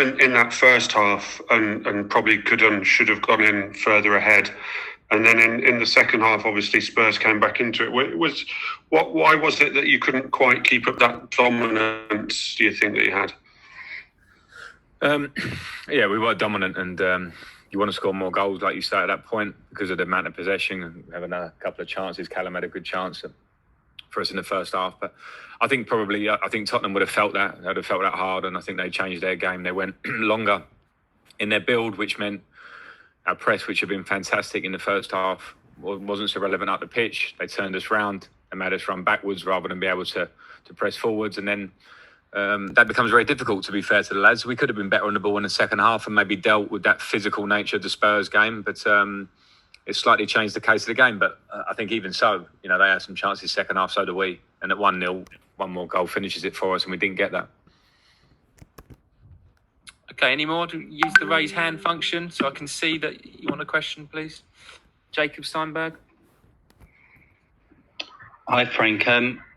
in that first half and probably could and should have gone in further ahead. And then in the second half, obviously, Spurs came back into it. Why was it that you couldn't quite keep up that dominance, do you think, that you had? Yeah, we were dominant, and you want to score more goals, like you say, at that point, because of the amount of possession and having a couple of chances. Callum had a good chance for us in the first half. But I think Tottenham would have felt that. They'd have felt that hard, and I think they changed their game. They went longer in their build, which meant our press, which had been fantastic in the first half, wasn't so relevant up the pitch. They turned us round and made us run backwards rather than be able to press forwards. And then that becomes very difficult, to be fair to the lads. We could have been better on the ball in the second half and maybe dealt with that physical nature of the Spurs game. But it slightly changed the case of the game. But I think even so, they had some chances second half, so do we. And at 1-0, one more goal finishes it for us, and we didn't get that. Okay, any more? Use the raise hand function so I can see that you want a question, please. Jacob Steinberg. Hi, Frank.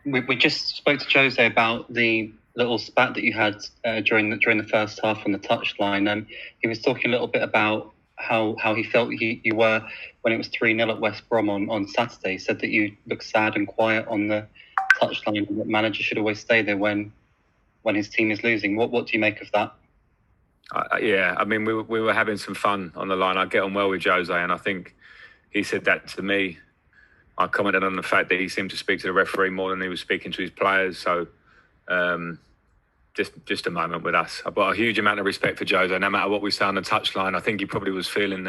We just spoke to Jose about the little spat that you had during the first half on the touchline. He was talking a little bit about how he felt you were when it was 3-0 at West Brom on Saturday. He said that you looked sad and quiet on the touchline, and that manager should always stay there when his team is losing. What do you make of that? Yeah, I mean, we were having some fun on the line. I get on well with Jose, and I think he said that to me. I commented on the fact that he seemed to speak to the referee more than he was speaking to his players. So just a moment with us. I've got a huge amount of respect for Jose. No matter what we say on the touchline, I think he probably was feeling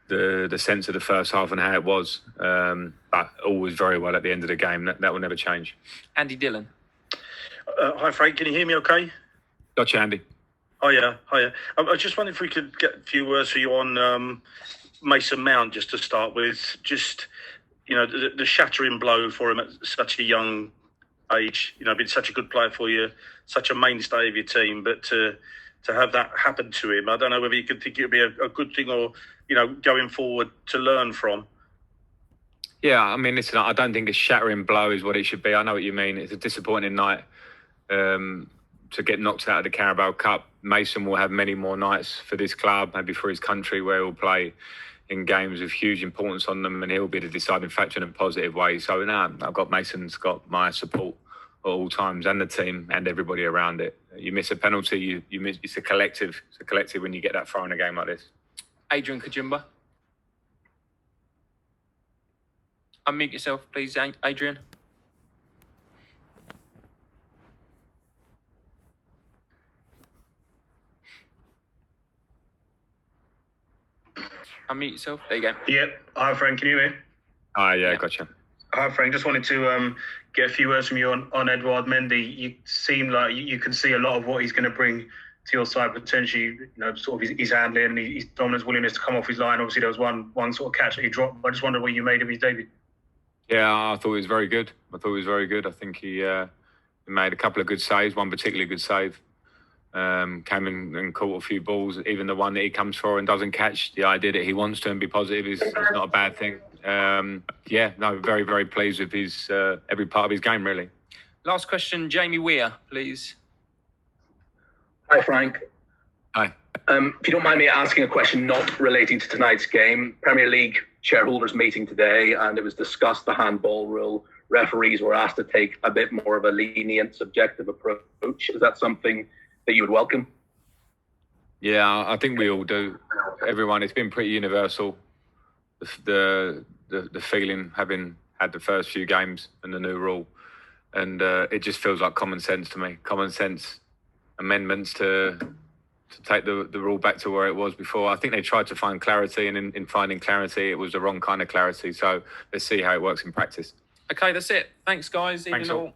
the sense of the first half and how it was. But all was very well at the end of the game. That will never change. Andy Dillon. Hi, Frank. Can you hear me okay? Gotcha, Andy. Hiya. I just wondered if we could get a few words for you on Mason Mount, just to start with. Just, the shattering blow for him at such a young age. Been such a good player for you, such a mainstay of your team. But to have that happen to him, I don't know whether you could think it would be a good thing or, going forward to learn from. Yeah, I mean, listen, I don't think a shattering blow is what it should be. I know what you mean. It's a disappointing night. To get knocked out of the Carabao Cup. Mason will have many more nights for this club, maybe for his country, where he'll play in games of huge importance on them, and he'll be the deciding factor in a positive way. So Mason's got my support at all times, and the team and everybody around it. You miss a penalty, you miss. It's a collective. It's a collective when you get that far in a game like this. Adrian Kajumba. Unmute yourself, please, Adrian. Unmute yourself. There you go. Yeah. Hi, Frank. Can you hear me? Yeah, gotcha. Hi, Frank. Just wanted to get a few words from you on Edouard Mendy. You seem like you can see a lot of what he's going to bring to your side potentially. Sort of his handling and his dominance, willingness to come off his line. Obviously, there was one sort of catch that he dropped. I just wondered what you made of his debut. Yeah, I thought he was very good. I think he made a couple of good saves. One particularly good save. Came in and caught a few balls. Even the one that he comes for and doesn't catch, the idea that he wants to and be positive is not a bad thing. Very, very pleased with his every part of his game, really. Last question, Jamie Weir, please. Hi, Frank. Hi. If you don't mind me asking a question not relating to tonight's game, Premier League shareholders meeting today, and it was discussed the handball rule. Referees were asked to take a bit more of a lenient, subjective approach. Is that something that you would welcome? Yeah, I think we all do. Everyone, it's been pretty universal. The feeling, having had the first few games and the new rule, and it just feels like common sense to me. Common sense amendments to take the rule back to where it was before. I think they tried to find clarity, and in finding clarity, it was the wrong kind of clarity. So let's see how it works in practice. Okay, that's it. Thanks, guys. Thanks all.